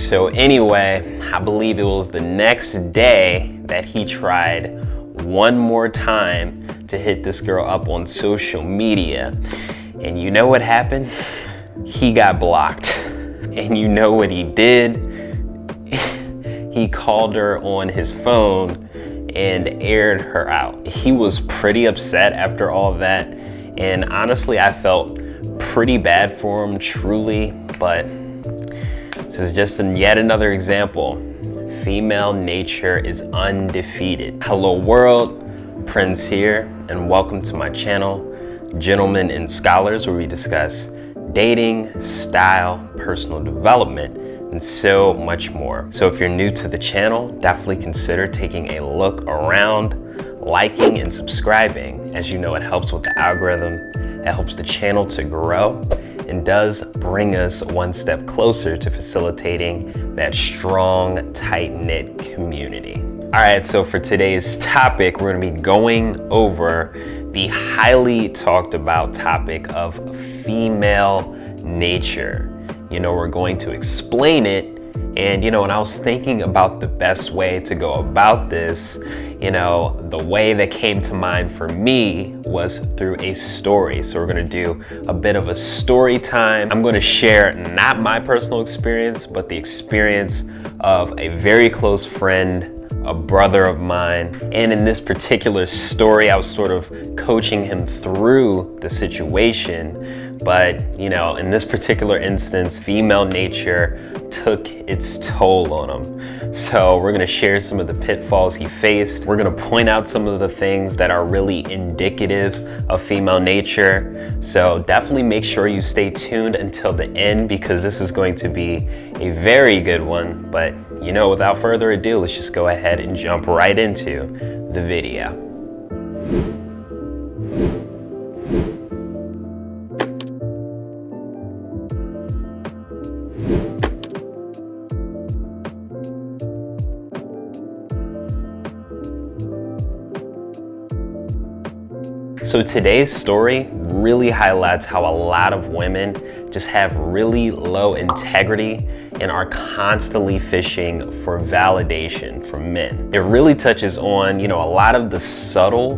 So anyway, I believe it was the next day that he tried one more time to hit this girl up on social media. And you know what happened? He got blocked. And you know what he did? He called her on his phone and aired her out. He was pretty upset after all of that. And honestly, I felt pretty bad for him, truly, but this is just yet another example. Female nature is undefeated. Hello world, Prince here, and welcome to my channel, Gentlemen and Scholars, where we discuss dating, style, personal development, and so much more. So if you're new to the channel, definitely consider taking a look around, liking and subscribing. As you know, it helps with the algorithm, it helps the channel to grow, and does bring us one step closer to facilitating that strong, tight-knit community. All right, so for today's topic, we're gonna be going over the highly talked about topic of female nature. You know, we're going to explain it. And, you know, when I was thinking about the best way to go about this, you know, the way that came to mind for me was through a story. So we're going to do a bit of a story time. I'm going to share not my personal experience, but the experience of a very close friend, a brother of mine. And in this particular story, I was sort of coaching him through the situation. But, you know, in this particular instance, female nature took its toll on him. So we're gonna share some of the pitfalls he faced. We're gonna point out some of the things that are really indicative of female nature. So definitely make sure you stay tuned until the end, because this is going to be a very good one. But, you know, without further ado, let's just go ahead and jump right into the video. So today's story really highlights how a lot of women just have really low integrity and are constantly fishing for validation from men. It really touches on, you know, a lot of the subtle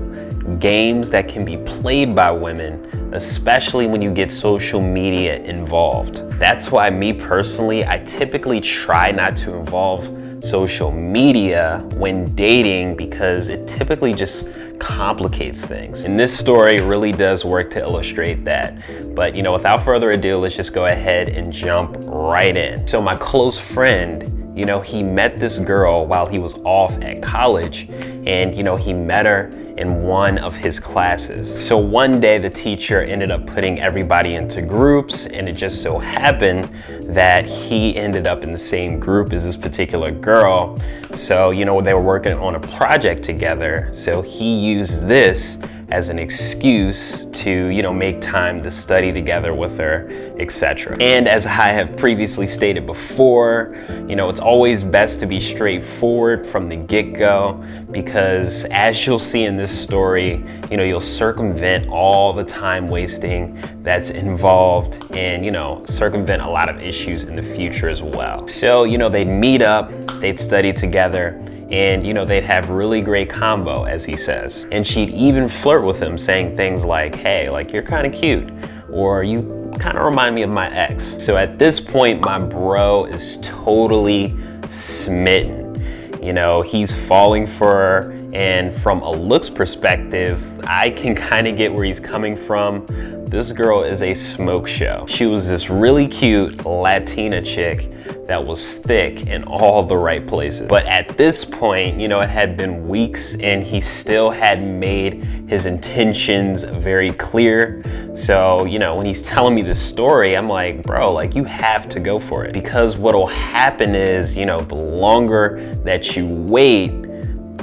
games that can be played by women, especially when you get social media involved. That's why me personally, I typically try not to involve social media when dating, because it typically just complicates things. And this story really does work to illustrate that. But, you know, without further ado, let's just go ahead and jump right in. So my close friend, you know, he met this girl while he was off at college, and, you know, he met her in one of his classes. So one day the teacher ended up putting everybody into groups, and it just so happened that he ended up in the same group as this particular girl. So, you know, they were working on a project together. So he used this as an excuse to, you know, make time to study together with her, etc. And as I have previously stated before, you know, it's always best to be straightforward from the get-go, because as you'll see in this story, you know, you'll circumvent all the time wasting that's involved, and, you know, circumvent a lot of issues in the future as well. So, you know, they'd meet up, they'd study together, and, you know, they'd have really great combo, as he says. And she'd even flirt with him, saying things like, hey, like, you're kind of cute, or you kind of remind me of my ex. So at this point, my bro is totally smitten. You know, he's falling for her, and from a looks perspective, I can kind of get where he's coming from. This girl is a smoke show. She was this really cute Latina chick that was thick in all the right places. But at this point, you know, it had been weeks and he still hadn't made his intentions very clear. So, you know, when he's telling me this story, I'm like, bro, like, you have to go for it. Because what'll happen is, you know, the longer that you wait,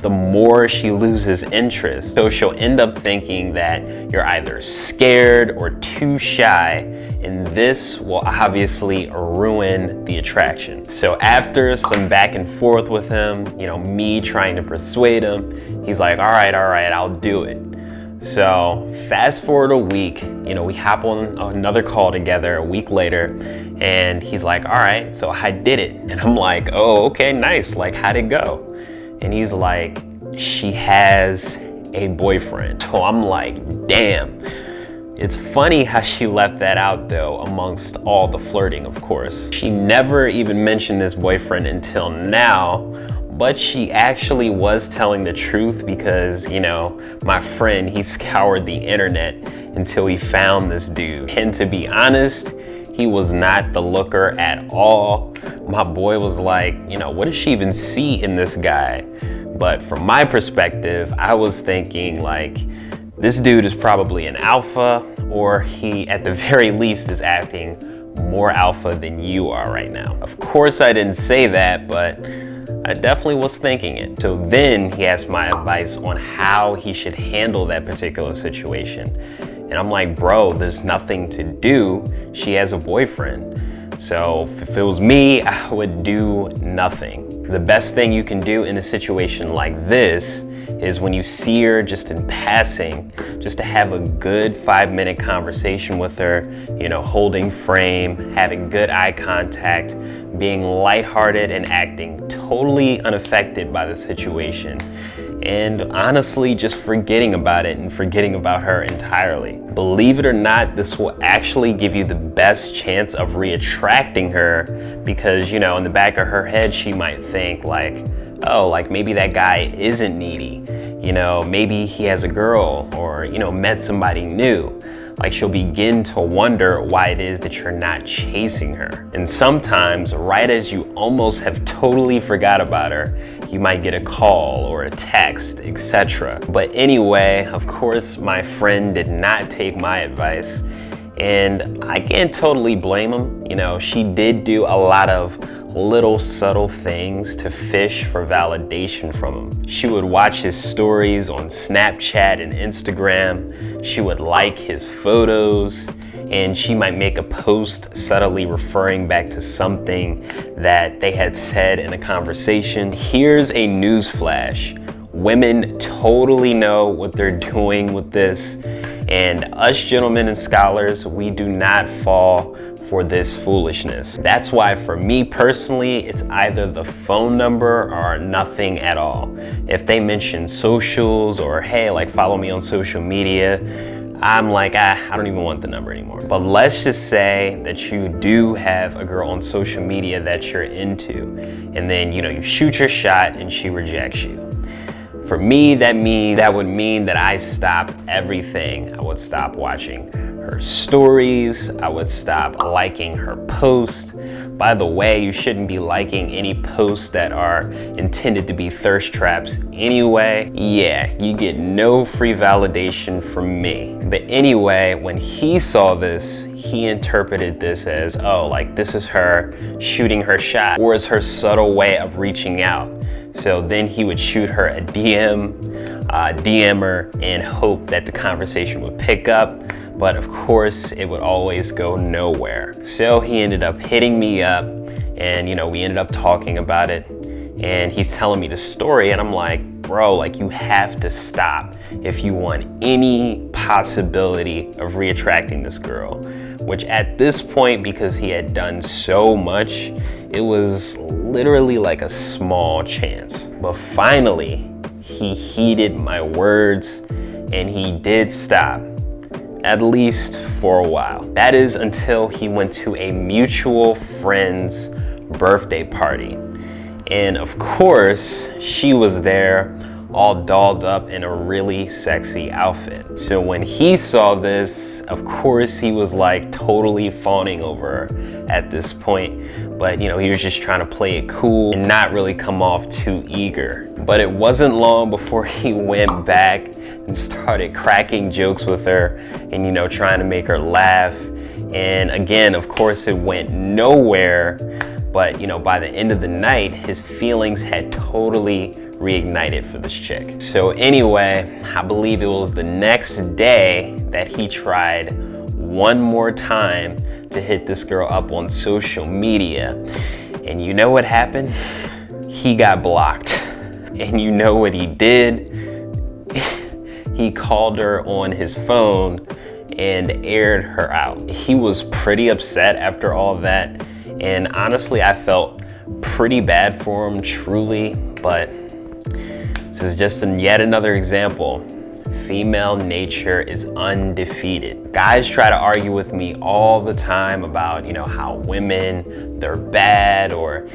the more she loses interest. So she'll end up thinking that you're either scared or too shy, and this will obviously ruin the attraction. So after some back and forth with him, you know, me trying to persuade him, he's like, all right, I'll do it. So fast forward a week, you know, we hop on another call together a week later, And he's like, all right, so I did it. And I'm like, oh, okay, nice. Like, how'd it go? And he's like, she has a boyfriend. So I'm like, damn. It's funny how she left that out though, amongst all the flirting, of course. She never even mentioned this boyfriend until now, but she actually was telling the truth because, you know, my friend, he scoured the internet until he found this dude. And to be honest, he was not the looker at all. My boy was like, you know, what does she even see in this guy? But from my perspective, I was thinking like, this dude is probably an alpha, or he at the very least is acting more alpha than you are right now. Of course I didn't say that, but I definitely was thinking it. So then he asked my advice on how he should handle that particular situation. And I'm like, bro, there's nothing to do. She has a boyfriend. So if it was me, I would do nothing. The best thing you can do in a situation like this is when you see her just in passing, just to have a good 5-minute conversation with her, you know, holding frame, having good eye contact, being lighthearted and acting totally unaffected by the situation. And honestly, just forgetting about it and forgetting about her entirely. Believe it or not, this will actually give you the best chance of reattracting her because, you know, in the back of her head, she might think like, oh, like maybe that guy isn't needy. You know, maybe he has a girl or, you know, met somebody new. Like she'll begin to wonder why it is that you're not chasing her. And sometimes, right as you almost have totally forgot about her, you might get a call or a text, etc. But anyway, of course, my friend did not take my advice. And I can't totally blame him. You know, she did do a lot of little subtle things to fish for validation from him. She would watch his stories on Snapchat and Instagram. She would like his photos, and she might make a post subtly referring back to something that they had said in a conversation. Here's a news flash. Women totally know what they're doing with this, and us gentlemen and scholars, we do not fall for this foolishness. That's why for me personally, it's either the phone number or nothing at all. If they mention socials or hey, like follow me on social media, I'm like, I don't even want the number anymore. But let's just say that you do have a girl on social media that you're into, and then, you know, you shoot your shot and she rejects you. For me, that would mean that I stop everything. I would stop watching her stories. I would stop liking her posts. By the way, you shouldn't be liking any posts that are intended to be thirst traps anyway. Yeah, you get no free validation from me. But anyway, when he saw this, he interpreted this as, oh, like this is her shooting her shot, or is her subtle way of reaching out. So then he would shoot her a DM her, and hope that the conversation would pick up. But of course, it would always go nowhere. So he ended up hitting me up, and, you know, we ended up talking about it. And he's telling me the story, and I'm like, bro, like you have to stop if you want any possibility of reattracting this girl. Which at this point, because he had done so much, it was literally like a small chance. But finally, he heeded my words and he did stop, at least for a while. That is until he went to a mutual friend's birthday party. And of course, she was there all dolled up in a really sexy outfit. So when he saw this, of course, he was like totally fawning over her at this point. But, you know, he was just trying to play it cool and not really come off too eager. But it wasn't long before he went back and started cracking jokes with her and, you know, trying to make her laugh. And again, of course, it went nowhere. But, you know, by the end of the night, his feelings had totally reignited for this chick. So anyway, I believe it was the next day that he tried one more time to hit this girl up on social media. And you know what happened? He got blocked. And you know what he did? He called her on his phone and aired her out. He was pretty upset after all of that, and honestly, I felt pretty bad for him, truly, but this is just yet another example. Female nature is undefeated. Guys try to argue with me all the time about, how women, they're bad, or,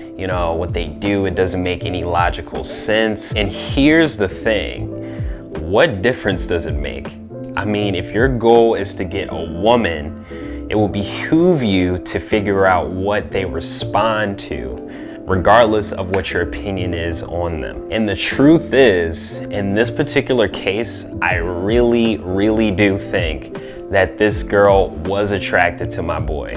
what they do, it doesn't make any logical sense. And here's the thing, what difference does it make? I mean, if your goal is to get a woman, it will behoove you to figure out what they respond to, regardless of what your opinion is on them. And the truth is, in this particular case, I really, really do think that this girl was attracted to my boy.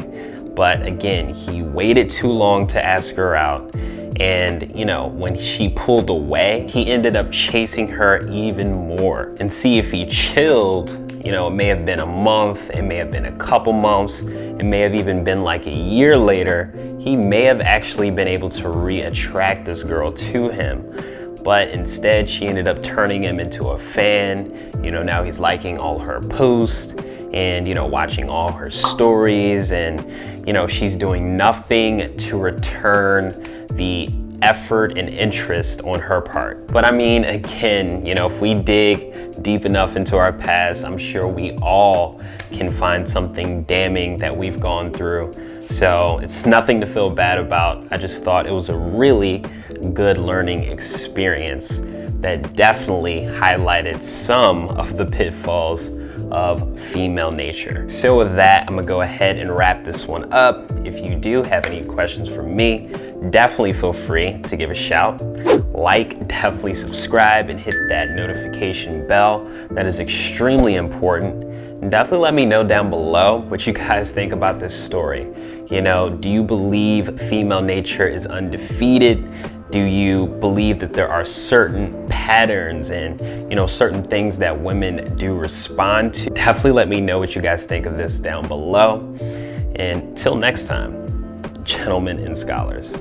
But again, he waited too long to ask her out. And, when she pulled away, he ended up chasing her even more. And see, if he chilled, it may have been a month, it may have been a couple months, it may have even been like a year later, he may have actually been able to re-attract this girl to him. But instead, she ended up turning him into a fan. Now he's liking all her posts and, watching all her stories, and, she's doing nothing to return the effort and interest on her part. But I mean, again, if we dig deep enough into our past, I'm sure we all can find something damning that we've gone through. So it's nothing to feel bad about. I just thought it was a really good learning experience that definitely highlighted some of the pitfalls of female nature. So with that, I'm gonna go ahead and wrap this one up. If you do have any questions for me, definitely feel free to give a shout. Definitely subscribe and hit that notification bell. That is extremely important. And definitely let me know down below what you guys think about this story. Do you believe female nature is undefeated? Do you believe that there are certain patterns and, certain things that women do respond to? Definitely let me know what you guys think of this down below. And till next time, gentlemen and scholars.